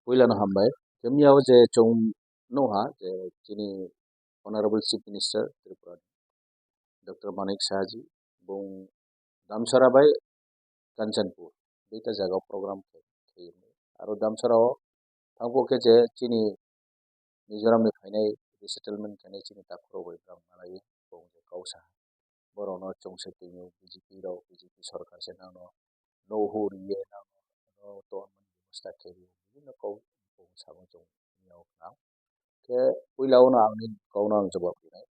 Puilan hambai kemiau je chong noha je chini honorable chief minister Tripura Dr. Manik Sahaji bung damsara bai Kanchanpur beita jaga program khayim aro damsara o thangpo ke je chini Mizoram ni phainai resettlement khanai chini takhro bai bram malai bung je kausa borono chongse tingu BJP sarkar se nangno no huriye nangno no ton musta kheri bibinno kau bung sabung chong miau nang ke puilao na angni kauna ang jawab dinai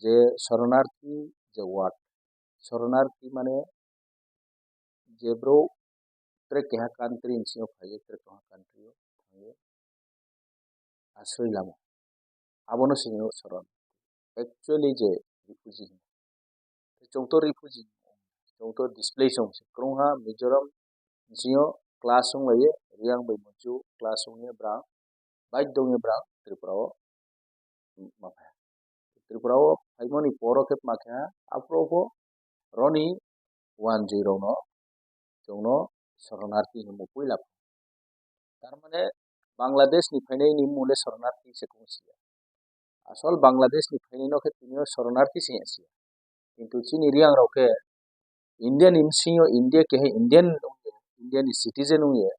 je শরণার্থী যে word শরণার্থী মানে যে bro trek keha country insio phaye trek keha country thange asroi lama abono singo soron actually je refugee chongto refugee chongto displaced krongha Mizoram insio class ong laye Reang bai muju class ong ye bra bai dong ye bra Tripura o mapha Tripura o haimoni porokep makha apropo roni 10 no jongno শরণার্থী হিমো পুইলা তার মানে বাংলাদেশ নি ফাইনাই নি মুলে শরণার্থী সে কুসিয়া আসল বাংলাদেশ নি ফাইনাই নকে তিনিও শরণার্থী সে আসিয়া কিন্তু চিনি রিয়াং রকে ইন্ডিয়ান ইমসিও ইন্ডিয়া কে ইন্ডিয়ান সিটিজেন উয়ে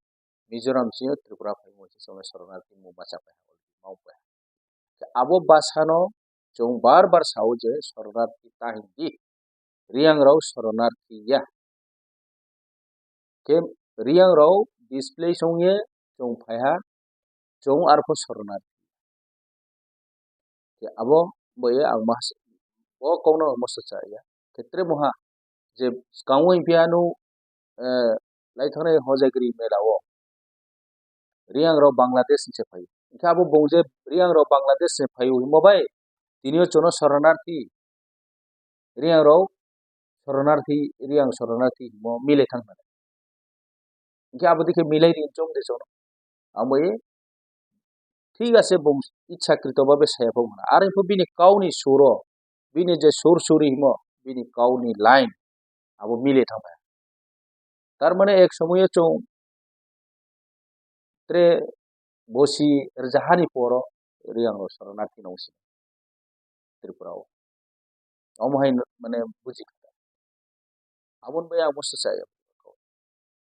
মিজোরাম সিও ত্রিপুরা ফাইমো সে শরণার্থী মু বাঁচা পায় মাউ পায় আবো বাসানো जों बार बार साव जे शरणार्थी ताहिंगी रियांग राव शरणार्थी या के रियांग राव display songye जों फायहा जों आरफो शरणार्थी के आबो बये आं मास ओ कौनो मसचा या केत्रे मोहा जे काउ इपियानु लाइथाने हजाग्री मेलाओ रियांग राव बांग्लादेश से फाय इनका आबो बौजे रियांग राव बांग्लादेश से फाय मोबाइल तिनियो चनो शरणार्थी रियांग राव शरणार्थी रियांग शरणार्थी मो मिले थांग इनका आबो दिखे मिलाई दिन जों दे जोनो आमये ठीक আছে বং ইচ্ছাকৃতভাবে সায়াবো না আর এফো বিনি কাউনি সুরো বিনি যে সুর সুরি হিমো বিনি কাউনি লাইন আবো মিলে থামা তার মানে এক সময়ে চং ত্রে বসি জাহানি পড়ো রিয়াং শরণার্থী নৌসি ত্রিপুরাও অমহাই মানে বুঝি কথা আবন ভাই অবশ্য চাই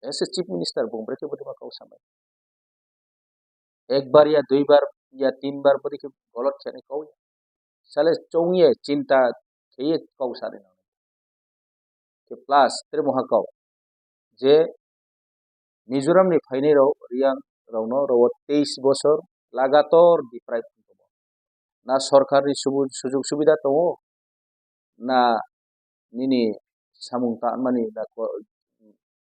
ऐसे चीफ मिनिस्टर बुंब्रे के बदे माकाउ समय एक बार या 2 बार या 3 बार बदे के गलत छने कौ साले चौंगे चिंता खेये कौ सारे ना के प्लस तेरे महाकाउ जे मिजोराम नि फाइने राव रियां रावनो राव 23 বছর লাগাতার ডিপ্রাইভ ना सरकारनि सुजुग सुबिदा दङ ना निनि सामुंता माने ना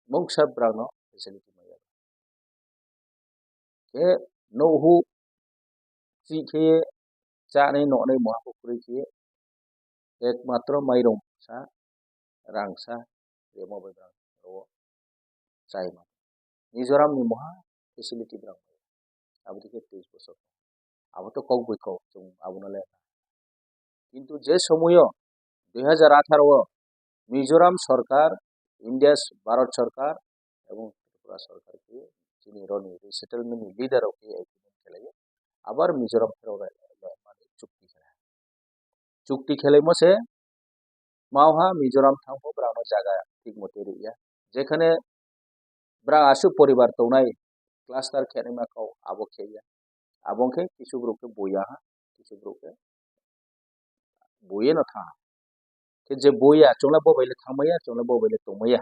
मौसा ब्रानो फेसिलिटी माया के नौहु जी के जाने नने महापुरी के एकमात्र माइरं सा रांसा बे मबाइल ब्रां रो चाइमा मिजोराम नि महा फेसिलिटी ब्रां आबो दिके 23 বছর आबो तो कौ बय कौ जों आबोनाले किन्तु जे समय 2018 मिजोराम सरकार इंडिया भारत सरकार एवं त्रिपुरा सरकार के जिनि रनि रिसेटलमेंट लीडर के एग्रीमेंट खेलायो आबार मिजोराम फेराव माने चुक्ति खेलाय मसे मावहा मिजोराम थांबो ब्रानो जागा ठीक मते रिया जेखाने ब्रा आसु परिवार तौनाय क्लास्टार खेनेमा कौ आबो खेया आबोंखे किछु ग्रुपके बोया किछु ग्रुपके बोये न था के जे बोया चोला बोबाइले थांमया चोला बोबाइले तौमया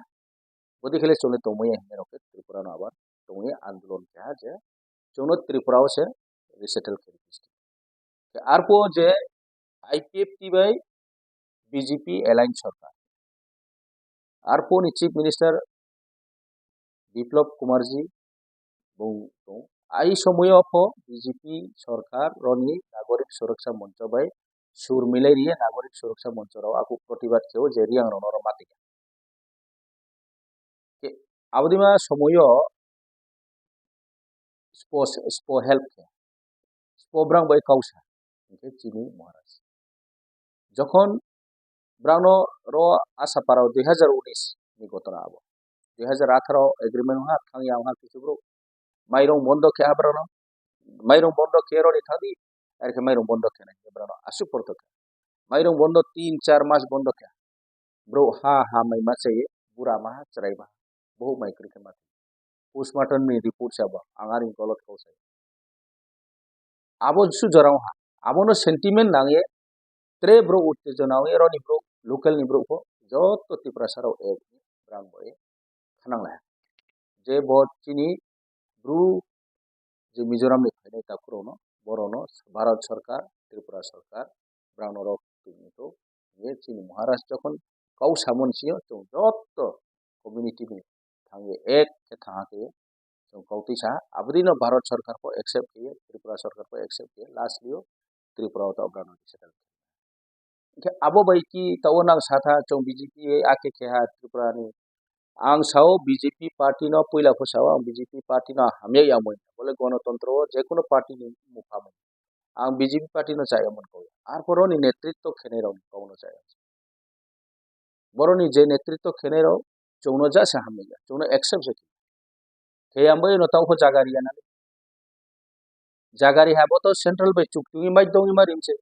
बदि खेले चोले तौमया हिने रके त्रिपुरा न आबार तौमया आंदोलन के जे जोनो त्रिपुराव से रिसेटल करिस के आरपो जे आईपीएफ टीबाई बीजेपी एलायंस सरकार आरपो नि चीफ मिनिस्टर বিপ্লব কুমারজি बुं आई समय बीजेपी सरकार रनि नागरिक सुरक्षा मंच बाय सुर मिलाई रिये नागरिक सुरक्षा मंच राव आकु प्रतिबाद केव जे रियां रनर माति के आबदिमा समय स्पो help pobrang bai kausa ke chini Maharaj যখন ব্রাউনো র আশা পারাও 2019 ni gotona abo 2018 agreement ha thangya ha kichu bro mairong bondo ke abrano mairong bondo ke ro ni thadi আর ke mairong bondo ke nai brano asu porto ke mairong bondo 3-4 mas bondo ke bro ha mai ma chaye bura ma chrai ba বহু mai kri ke ma postmortem ni report saba angari kolot ko sai abo su jorang ha abo no sentiment nange tre bro uttejona ero ni bro local ni bro ko jotto tiprasaro e brang boy khanang la je bot chini bru je mizoram ni phainai ta kurono borono bharat sarkar tripura sarkar brang rok tini to ye chini maharashtra jokhon kau samon sio to jotto community ni thange ek ke thangake to kauti sa abdino bharat sarkar ko accept kiye tripura sarkar ko accept kiye last lio tripura to brang settle ke abo bai ki tawonang satha chong BJP ake ke ha tripura ni ang sao BJP party no poila ko sao ang BJP party no hamya yamoi bole গণতন্ত্র যে কোনো party ni mukhamoi ang BJP party no chai amon ko ar poroni netritto khene raw kono chai boroni je netritto khene raw chongno ja sa hamya chongno accept je ke ambai no taw ko jagari na jagari habo to central bai chuktungi mai dongi marimche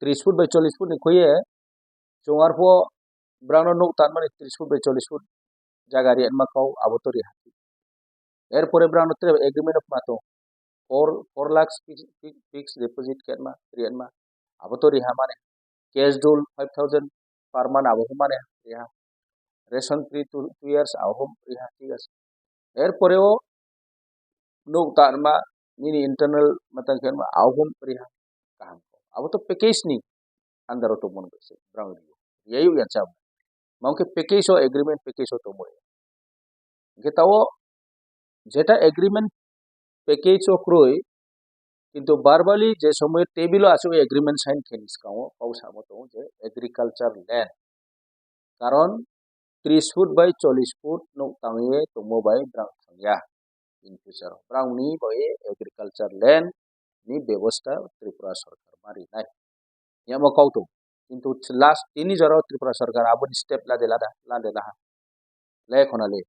30 foot by 40 foot ni koye chongar po brano nok tan mani 30 foot by 40 foot jagari en makau abotori hati erpore brano tre agreement of mato 4 lakhs fixed deposit kerma rianma abotori ha mane cash dole 5000 per month abo mane ya ration free 2 years abo riha ঠিক আছে erporeo nok tan ma ni internal matan kerma abo riha kaham abo to package ni andaro to mon bese brang rio yeyu ya cham mauke package o agreement package o to moy getawo যেটা agreement package ও ক্রয় কিন্তু বারবালি যে সময় table আছে ওই agreement sign খেনিস কাও cow সামতো যে agriculture land কারণ 30 ফুট বাই 40 ফুট নো তাঙ্গে তো মোবাইল ব্রাং থাঙ্গিয়া ইন ফিউচার ব্রাংনি বয়ে এগ্রিকালচার ল্যান্ড নি ব্যবস্থা ত্রিপুরা সরকার মারি নাই ইয়ামো কাউতো কিন্তু লাস্ট 3 জরা ত্রিপুরা সরকার আবন স্টেপ লাদে লাহা লেখনালে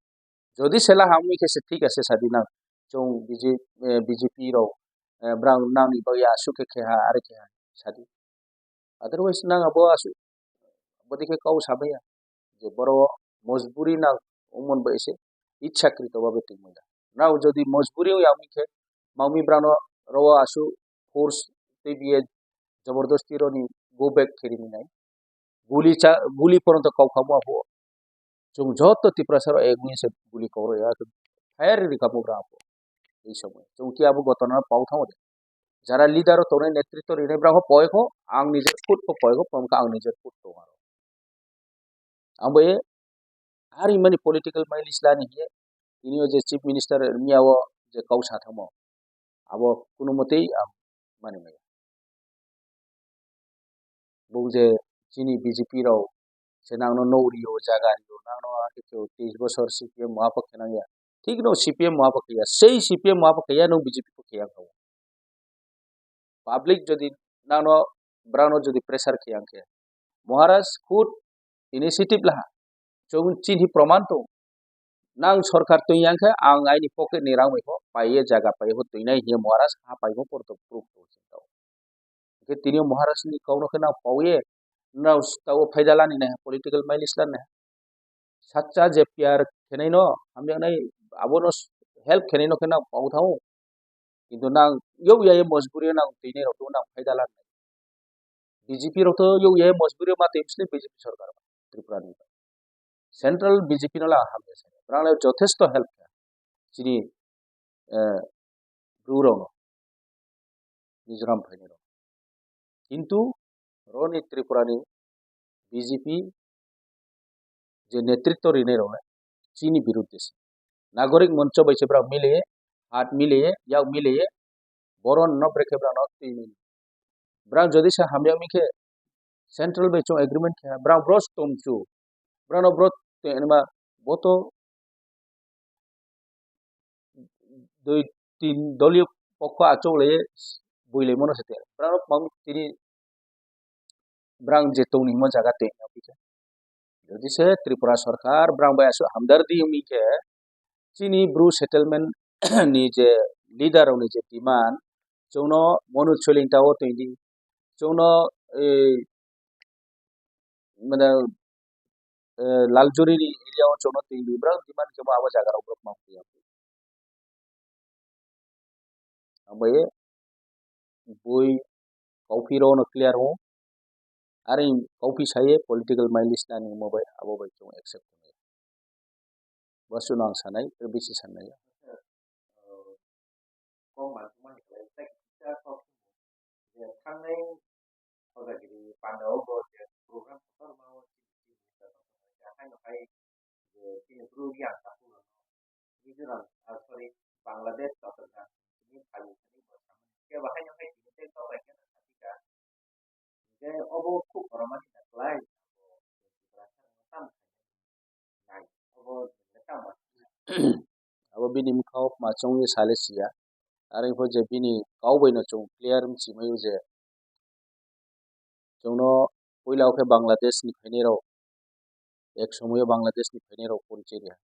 যদি সেলা হামি কেসে ঠিক আছে সাদিনা চং বিজেপি র ব্রাং নাংনি বয়া সুকে খেহা আরে খেহা সাদি আদারওয়াইজ নাং আবো আসু বদিকে কাউ সাবেয়া যে বড় মজবুরি না ওমন বইছে ইচ্ছাকৃত ভাবে ঠিক মইলা নাও যদি মজবুরিও আমি খে মাউমি ব্রাং র আসু ফোর্স তে বিয়ে জবরদস্তি রনি গো ব্যাক খেরিনি নাই গুলি পর্যন্ত কাউ খামো আবো chung jotto tiprasaro egni se guli koro ya fair ri kapu brapo ei সময় chung ki abu gotona pau thamo jara leader o tone netritto ri braho poiko ang nijer foot ko poiko pamka ang nijer foot to maro ambe hari mani political mileage lani hiye tinio je chief minister miawo je kausa thamo abo kuno motei mani mai bung je chini BJP ro senangno nourio jagario nangno akito 23 বছর CPM মহাপক্ষে নাঙ্গিয়া ঠিক no CPM মহাপক্ষে সেই CPM মহাপক্ষে no BJP পক্ষে খাও public যদি নানো ব্রানো যদি pressure খেয়াঙ্কে মহারাজ খুদ initiative Laha চং চিনি প্রমাণ তো নাং সরকার তৈয়াঙ্কে আং আইনি পকেট নি রাং মেখো পাইয়ে জায়গা পাইয়ে তৈনাই হিয়ে মহারাজ হা পাইবো পরতো প্রুফ তো চিন্তাও के तिनियो महाराज नि कौनो के ना पावे ना ताओ फायदा लानी ने पॉलिटिकल माइलेज लाने सच्चा जे प्यार खेनै न हमया नै आबोनो हेल्प खेनै न के ना पाउ थाउ किन्तु ना यो याय मजबुरी ना तिने रतो ना फायदा लाने बीजेपी रतो यो याय मजबुरी मा तेमसले बीजेपी सरकार त्रिपुरा नि सेंट्रल बीजेपी नला हमया से प्राणे যথেষ্ট हेल्प चिनि ब्रुरो मिजोराम फाइनेरो किन्तु रनि त्रिपुरानि बीजेपी जे नेतृत्व ऋणे रहे चीनी विरुद्ध से नागरिक मंच बैसे ब्रा मिले हाथ मिले या मिले बरन न ब्रेके ब्रा न तीन ब्रा जदि से हमया मिखे सेंट्रल बेचो एग्रीमेंट के ब्रा ब्रोस तुमचु ब्रा न ब्रोत एनमा बोतो 2-3 দলীয় পক্ষ আচলে buile mono sete brang mam tini brang je tongni mo jaga te apike jadi se Tripura sarkar brang ba asu hamdardi umi ke chini bru settlement ni je leader oni je demand jono monu choling tawo toindi jono mana luxury ni area o jono toindi brang demand ke awa jaga ro brok mam tiya abaye boy coffee ro no clear ho are coffee saye political mileage na ni mobile abo bai chong accept wasu nang sanai bisi sanai abo bini mkhau ma chong ye sale sia are pho je bini kau bai no chong clear si mayu je chongno poilao ke Bangladesh ni phene ro ek somoyo Bangladesh ni phene ro porichai ya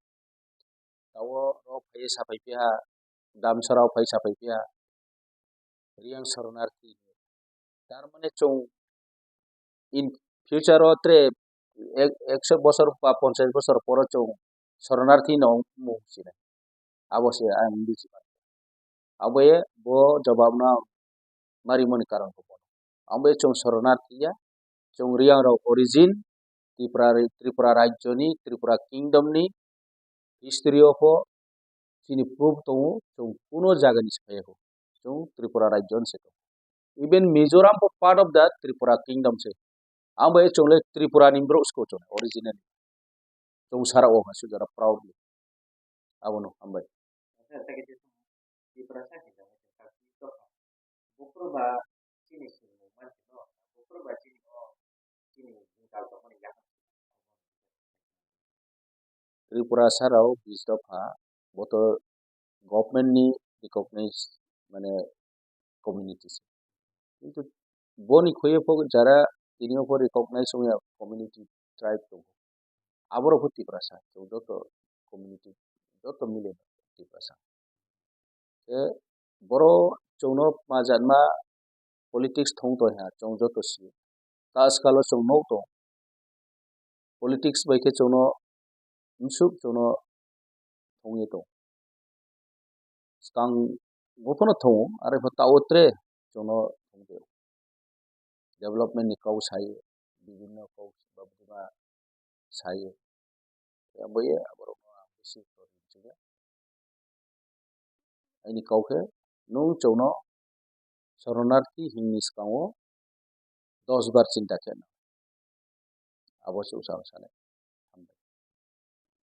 tawo ro phai sapai pia damsarao phai sapai pia Reang Saronarthi tar mane chong in future o tre 100 বছর বা 50 বছর পর চong শরণার্থী no mu sine abo se am bisi abe bo jawab na mari moni karon ko abe chong শরণার্থী ya chong Reang ro origin Tripura rajyo ni Tripura kingdom ni history of chini proof to chong kuno jaga ni saye ho chong Tripura rajyo se even Mizoram part of that Tripura kingdom se ambe chong le Tripura ni bro sko chong original chong Sara o hasu jara proudly abono ambe Tripura Sarao bisdop ha boto government ni recognize mane communities কিন্তু boni khoye pho jara tinio pho recognize hoya community tribe to aboro pho Tripura sa joto community joto mile Tripura sa e boro chongno ma janma politics thong to ha chong joto si tas kalo chong no to politics bai ke chongno unsuk chongno thong ye to skang gotono thong are pho taotre chongno thong de development ni kau sai bibinno kau babuma sai ya boye aboro bisi to juga ini kau ke nung chongno শরণার্থী হিংনিস কাও 10 বার চিন্তা কেন আবশ্যক সালে